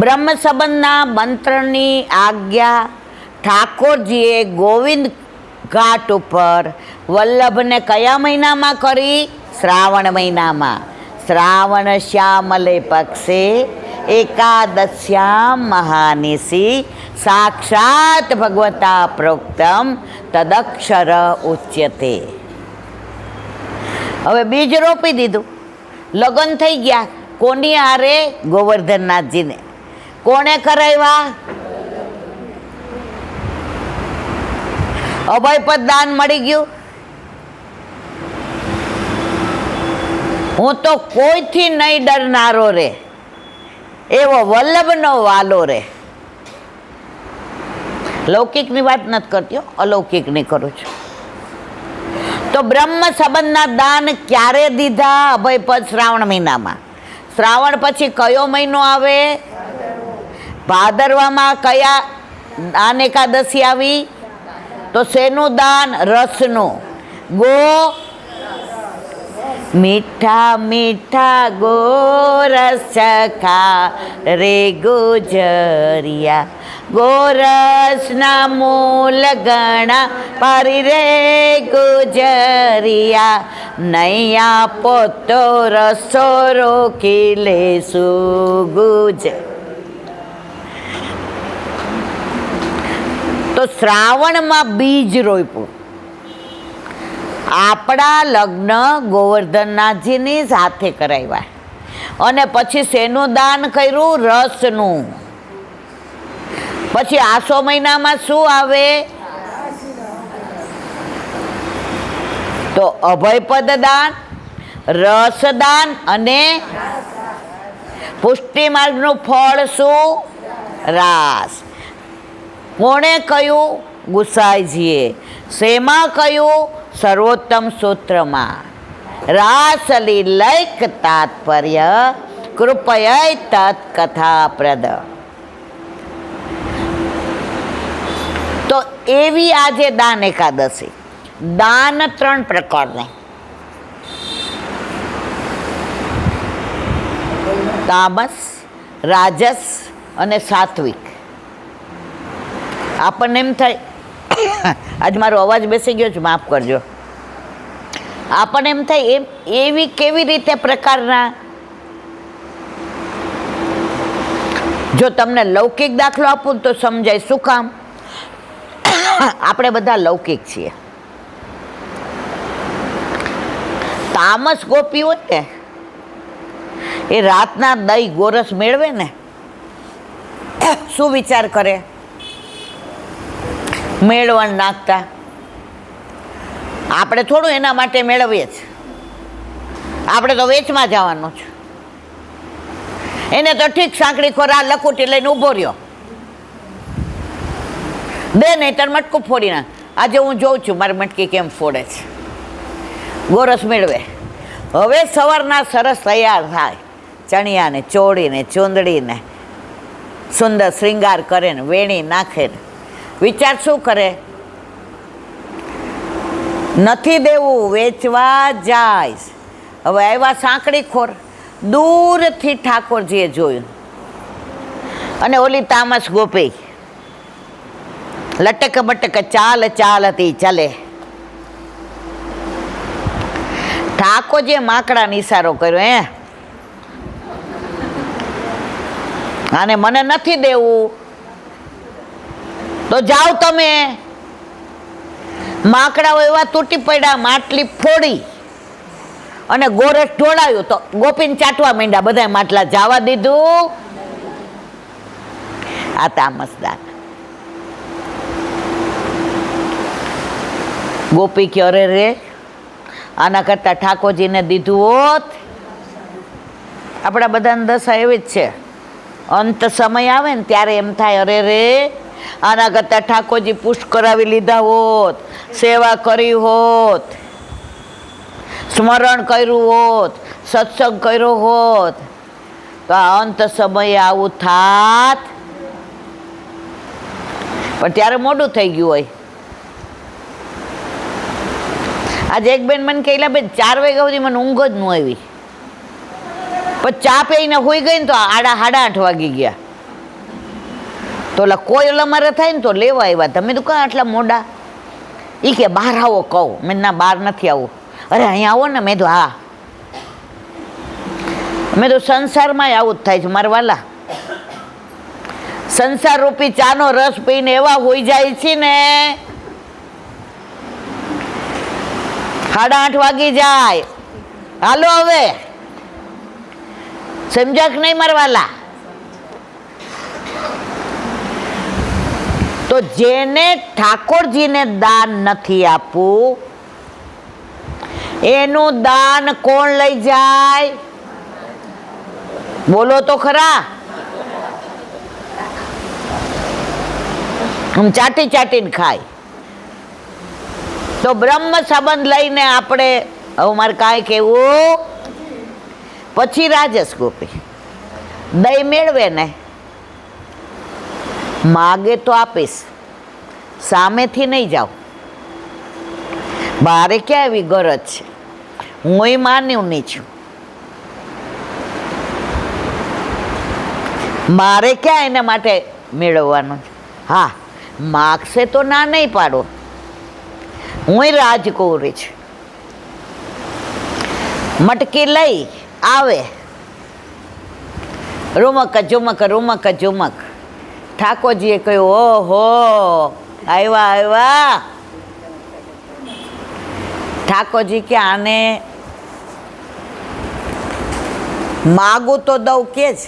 બ્રહ્મ સંબંધના મંત્રની આજ્ઞા ઠાકોરજીએ ગોવિંદ ઘાટ ઉપર વલ્લભને કયા મહિનામાં કરી? શ્રાવણ મહિનામાં. શ્રાવણ શ્યામલે પક્ષે એકાદશ્યામ મહાનિશી સાક્ષાત ભગવતા પ્રોક્તમ તદક્ષર ઉચ્યતે. હવે બીજ રોપી દીધું, લગ્ન થઈ ગયા. કોની હારે? ગોવર્ધનનાથજીને. કોણે કરાવ્યા? અભયપદ દાન મળી ગયું. હું તો કોઈથી નહીં ડરનારો રે, એવો વલ્લભનો વાલો રે. લૌકિકની વાત નથી કરતી, અલૌકિકની કરું છું. તો બ્રહ્મ સંબંધના દાન ક્યારે દીધા? અભયપદ શ્રાવણ મહિનામાં. શ્રાવણ પછી કયો મહિનો આવે? ભાદરવામાં. કયા દાન એકાદશી આવી? તો શેનું દાન? રસનું. મીઠા મીઠા ગોરસ ચખા રે ગુજરિયા, ગોરસના મૂલ ગણા પારી રે ગુજરિયા, નૈયા પોતો રસો રોકી લેશું ગુજ. તો શ્રાવણમાં બીજ રોપ્યું. આપણા લગ્ન ગોવર્ધનનાથજીની સાથે કરાવ્યા. અને પછી શેનું દાન કર્યું? રસનું. પછી આસો મહિનામાં શું આવે? તો અભયપદ દાન, રસદાન અને પુષ્ટિ માર્ગનું ફળ શું? રાસ. કોણે કહ્યું? ગુસાઈજીએ. શેમાં કહ્યું? સર્વોત્તમ સૂત્રમાં. રાસલીલૈક તાત્પર્ય કૃપય તત્કથા પ્રદ. તો એવી આજે દાન એકાદશી. દાન 3 પ્રકારની: તામસ, રાજસ અને સાત્વિક. આપણને એમ થાય, આજ મારો અવાજ બેસી ગયો છે, માફ કરજો. આપણને એમ થાય એવી કેવી રીતે પ્રકારના? જો તમને લૌકિક દાખલો આપું તો સમજાય. શું કામ? આપણે બધા લૌકિક છીએ. તામસ ગોપી હોય ને, એ રાતના દહીં ગોરસ મેળવે ને, શું વિચાર કરે? મેળવણ નાખતા. આપણે થોડું એના માટે મેળવીએ છીએ. આપણે તો વેચમાં જવાનું છે. એને તો ઠીક સાંકડી ખોરા લખોટી લઈને ઊભો રહ્યો, દે નહીં તાર મટકું ફોડી નાખ. આજે હું જોઉં છું મારી મટકી કેમ ફોડે છે. ગોરસ મેળવે. હવે સવારના સરસ તૈયાર થાય, ચણિયાને ચોળીને ચૂંદડીને સુંદર શ્રૃંગાર કરે ને વેણી નાખે ને વિચાર શું કરે? નથી દેવું, વેચવા જાય. હવે આવ્યા સાંકડી ખોર. દૂરથી ઠાકોરજીએ જોયું અને ઓલી તામસ ગોપી લટક બટક ચાલ ચાલતી ચાલે. ઠાકોરજીએ માકડાનો ઈશારો કર્યો. અને મને નથી દેવું તો જાઓ તમે. માકડાઓ એવા તૂટી પડ્યા, માટલી ફોડી અને ગોરસ ઢોળાયું તો ગોપીને ચાટવા માંડ્યા. બધા માટલા જવા દીધું. આ તામસદાન. ગોપી કે અરે રે, આના કરતા ઠાકોરજીને દીધું હોત. આપણા બધાને દશા એવી જ છે. અંત સમય આવે ને ત્યારે એમ થાય અરે રે, આના કરતાં ઠાકોરજી પુષ્ટ કરાવી લીધા હોત, સેવા કરી હોત, સ્મરણ કર્યું હોત, સત્સંગ કર્યો હોત તો આ અંત સમયે આવું થાત. પણ ત્યારે મોડું થઈ ગયું હોય. આજે એક બેન મને કહેલા, બેન 4 વાગ્યા સુધી મને ઊંઘ જ ન આવી. પછી ચા પીને હોઈ ગઈ ને તો 7:30 વાગી ગયા. તો ઓલા કોઈ ઓલા મારે થાય ને તો લેવા આવ્યા. તમે તો કાં આટલા મોડા? એ કે બહાર આવો કહું. મેં ના બહાર નથી આવું. અરે અહીંયા આવો ને. મેં તો હા. મેં તો સંસારમાં આવું જ થાય છે મારા વાલા. સંસાર રૂપી ચાનો રસ પીને એવા હોઈ જાય છે ને 8:30 વાગી જાય. હાલો હવે સમજ્યા કે નહીં મારા વાલા? તો જેને ઠાકોરજીને દાન નથી આપવું એનું દાન કોણ લઈ જાય? બોલો તો ખરા. ચાટી ચાટીને ખાય. તો બ્રહ્મ સંબંધ લઈને આપણે હવે મારે કાંઈ કહેવું. પછી રાજસ ગોપી દહીં મેળવે ને માગે તો આપીશ, સામેથી નહીં જાઓ. બારે ક્યાં એવી ગરજ છે? હું માન્યું નહીં છું. મારે ક્યાં એના માટે મેળવવાનું છે? હા, માગશે તો ના નહીં પાડો. હું રાજકુંવરી છું. મટકી લઈ આવે, રૂમક ઝુમક રૂમક ઝુમક. ઠાકોરજીએ કહ્યું ઓહો આવ્યા આવ્યા. ઠાકોરજી કે આને માગું તો દઉં કે જ.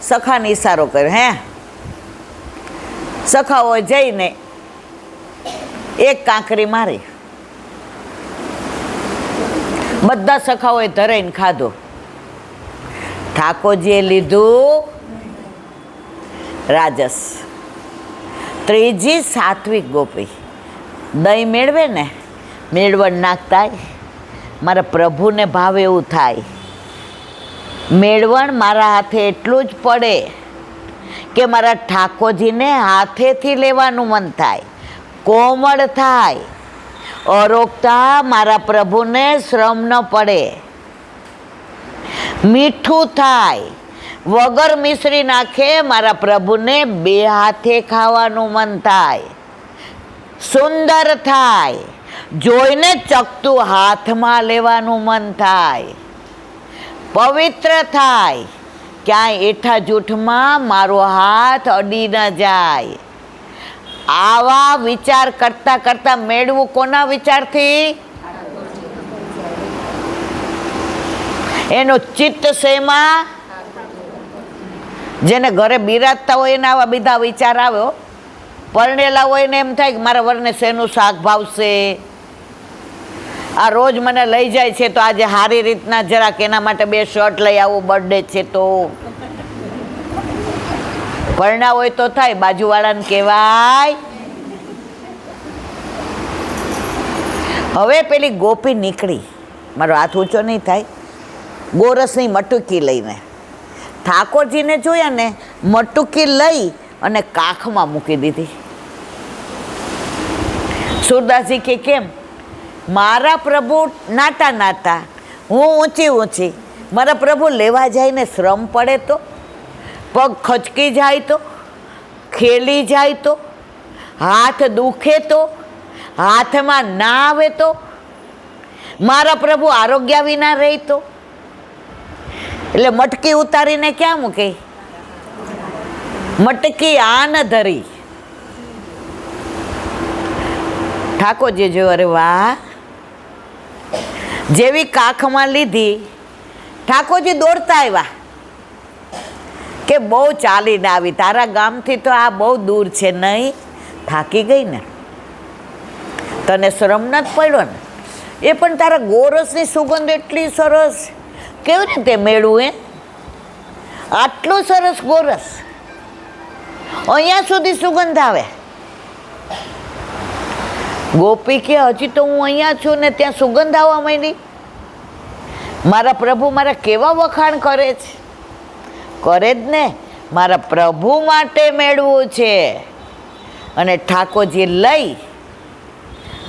સખાને ઈશારો કર્યો. હે સખાઓ જઈને એક કાંકરી મારી. બધા સખાઓએ ધરાઈને ખાધો. ઠાકોરજીએ લીધું રાજસ. ત્રીજી સાત્વિક ગોપી દહીં મેળવે ને મેળવણ નાખતા મારા પ્રભુને ભાવે એવું થાય. મેળવણ મારા હાથે એટલું જ પડે કે મારા ઠાકોરજીને હાથેથી લેવાનું મન થાય, કોમળ થાય. અરોગતા મારા પ્રભુને શ્રમ ન પડે. મીઠું થાય, વગર મિશ્રી નાખે મારા પ્રભુને 2 હાથે ખાવાનું મન થાય. સુંદર થાય, જોઈને ચકતું હાથમાં લેવાનું મન થાય. પવિત્ર થાય, ક્યાંય એઠા જૂઠમાં મારો હાથ અડી ન જાય. આવા વિચાર કરતા કરતા મેળવું કોના વિચારથી? એનું ચિત્ત શેમાં? જેને ઘરે બિરાજતા હોય એને આવા બધા વિચાર આવ્યો. પરણેલા હોય ને એમ થાય કે મારા વરને શેનું શાક ભાવશે, આ રોજ મને લઈ જાય છે તો આજે સારી રીતના જરાક એના માટે 2 શર્ટ લઈ આવું, બર્થડે છે તો. પરણા હોય તો થાય, બાજુવાળાને કહેવાય. હવે પેલી ગોપી નીકળી, મારો હાથ ઊંચો નહીં થાય, ગોરસની મટુકી લઈને. ઠાકોરજીને જોયા ને મટુકી લઈ અને કાખમાં મૂકી દીધી. સુરદાસજી કે કેમ? મારા પ્રભુ નાતા નાતા, હું ઊંચી ઊંચી. મારા પ્રભુ લેવા જાય ને શ્રમ પડે તો, પગ ખચકી જાય તો, ખેલી જાય તો, હાથ દુખે તો, હાથમાં ના આવે તો, મારા પ્રભુ આરોગ્ય વિના રહે તો. એટલે મટકી ઉતારીને ક્યાં મૂકે? મટકી આન ધરી. ઠાકોરજી જોયું, અરે વાહ. જેવી કાખમાં લીધી, ઠાકોરજી દોડતા આવ્યા કે બહુ ચાલીને આવી, તારા ગામથી તો આ બહુ દૂર છે નહીં? થાકી ગઈ ને, તને શ્રમ ન જ પડ્યો ને? એ પણ તારા ગોરસની સુગંધ એટલી સરસ, કેવી રીતે મેળવું? આટલું સરસ ગોરસ, અહીંયા સુધી સુગંધ આવે. ગોપી કે હજી તો હું અહીંયા છું ને ત્યાં સુગંધ આવવા માંડી. મારા પ્રભુ મારા કેવા વખાણ કરે છે. કરે જ ને, મારા પ્રભુ માટે મેળવું છે. અને ઠાકોરજી લઈ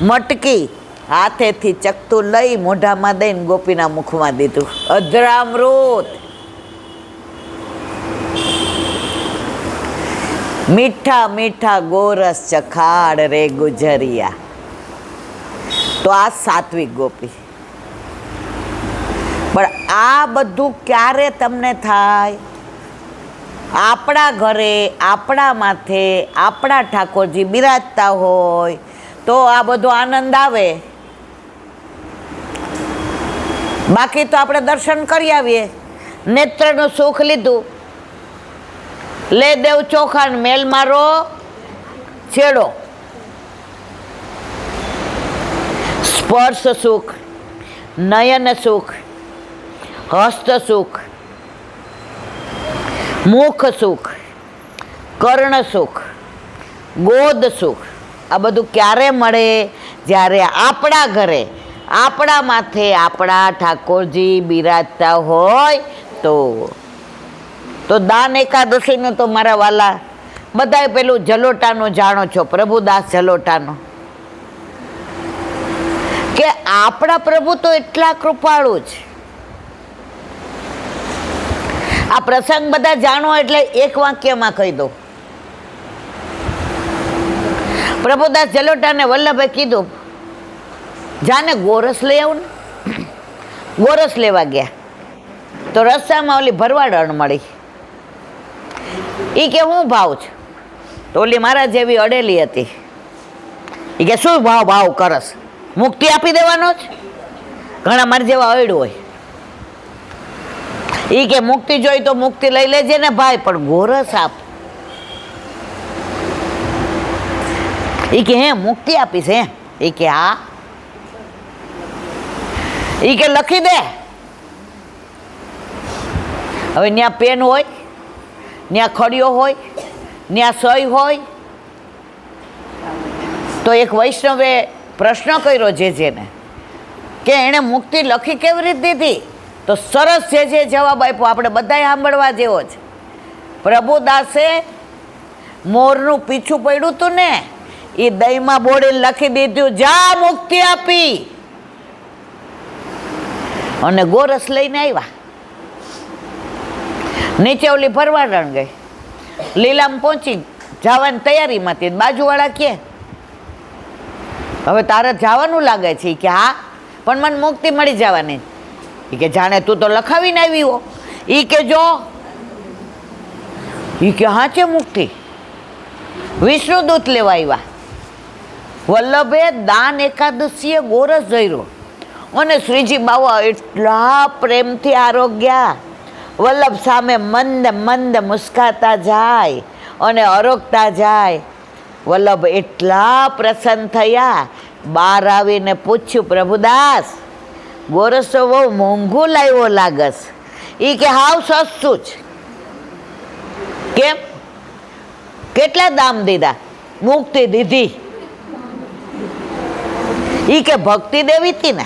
મટકી હાથેથી ચકતું લઈ મોઢામાં દઈને ગોપીના મુખમાં દીધું. અધરામૃત. મીઠા મીઠા ગોરસ ચખાડ રે ગુજરિયા. તો આ સાત્વિક ગોપી. પણ આ બધું ક્યારે તમને થાય? આપણા ઘરે, આપણા માથે, આપણા ઠાકોરજી બિરાજતા હોય તો આ બધો આનંદ આવે. બાકી તો આપણે દર્શન કરી આવીએ, નેત્રનું સુખ લીધું, લે દેવ ચોખાન મેલ મારો છેડો. સ્પર્શ સુખ, નયન સુખ, હસ્ત સુખ, મુખ સુખ, કર્ણ સુખ, ગોદ સુખ, આ બધું ક્યારે મળે? જ્યારે આપણા ઘરે, આપણા માથે આપણા ઠાકોરજી બિરાજતા હોય તો દાન એકાદશીનું તો મારા વાલા બધાય પેલું જલોટાનું જાણો છો, પ્રભુદાસ જલોટાનું, કે આપણા પ્રભુ તો એટલા કૃપાળુ છે. આ પ્રસંગ બધા જાણો એટલે એક વાક્યમાં કહી દો. પ્રભુદાસ જલોટાને વલ્લભે કીધું, જાને ગોરસ લઈ આવું ને. ગોરસ લેવા ગયા તો રસ્તામાં ઓલી ભરવાડણ મળી. એ કે હું ભાવ છે? તો ઓલી મારા જેવી અડેલી હતી. એ કે શું ભાવ કરસ? મુક્તિ આપી દેવાનો જ. ઘણા મારા જેવા અડ્યું હોય. એ કે મુક્તિ જોઈ તો મુક્તિ લઈ લેજે ને ભાઈ, પણ ગોરસ આપ. એ કે હે મુક્તિ આપીશ હે? એ કે હા. એ કે લખી દે. હવે ત્યાં પેન હોય, ત્યાં ખડિયો હોય, ત્યાં સહી હોય. તો એક વૈષ્ણવે પ્રશ્ન કર્યો જેને કે એણે મુક્તિ લખી કેવી રીતે દીધી? તો સરસ જે જવાબ આપ્યો, આપણે બધાએ સાંભળવા જેવો છે. પ્રભુદાસે મોરનું પીછું પડ્યું હતું ને, એ દહીંમાં બોડીને લખી દીધું, જા મુક્તિ આપી. અને ગોરસ લઈને આવ્યા. નીચે ઓલી ભરવાડણ ગઈ, લીલામ પહોંચી જવાની તૈયારીમાં હતી. બાજુવાળા કે હવે તારે જવાનું લાગે છે? કે હા, પણ મને મુક્તિ મળી જવાની. એ કે જાણે તું તો લખાવીને આવી હો. એ કે જો, એ કે હા છે મુક્તિ. વિષ્ણુદૂત લેવા આવ્યા. વલ્લભે દાન એકાદશીએ ગોરસ ધર્યો અને શ્રીજી બાવા એટલા પ્રેમથી આરોગ્યા. વલ્લભ સામે મંદ મંદ મુસ્કાતા જાય અને આરોગતા જાય. વલ્લભ એટલા પ્રસન્ન થયા. બહાર આવીને પૂછ્યું, પ્રભુદાસ ગોરસ તો બહુ મોંઘું લાવ્યો લાગસ. એ કે હાવ સસ્તું જ. કેમ? કેટલા દામ દીધા? મુક્તિ દીધી. એ કે ભક્તિ દેવી હતી ને.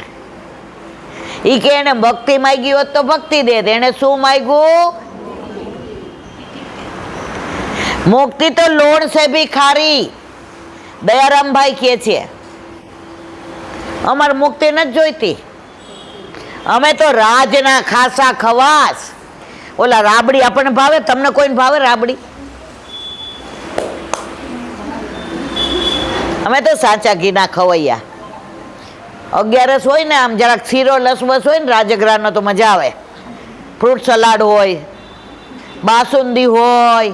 એ કે એને ભક્તિ માંગી હોત તો ભક્તિ દે. એને શું માંગ્યું? મુક્તિ તો લોણ સે ભી ખારી. દયારામભાઈ કહે છે, અમારે મુક્તિ નથી જોઈતી, અમે તો રાજના ખાસા ખવાસ. ઓલા રાબડી આપણને ભાવે? તમને કોઈને ભાવે રાબડી? અમે તો સાચા ઘીના ખવૈયા. 11 હોય ને, આમ જરાક શીરો લસબસ હોય ને રાજગરાનો તો મજા આવે. ફ્રૂટ સલાડ હોય, બાસુંદી હોય.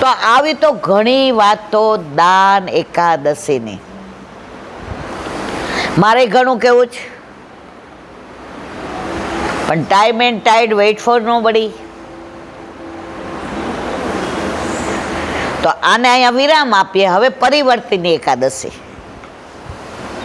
તો આવી તો ઘણી વાતો દાન એકાદશીની. મારે ઘણું કેવું છે, પણ time and ટાઈડ weight four nobody. તો આને અહીંયા વિરામ આપીએ. હવે પરિવર્તિની એકાદશી.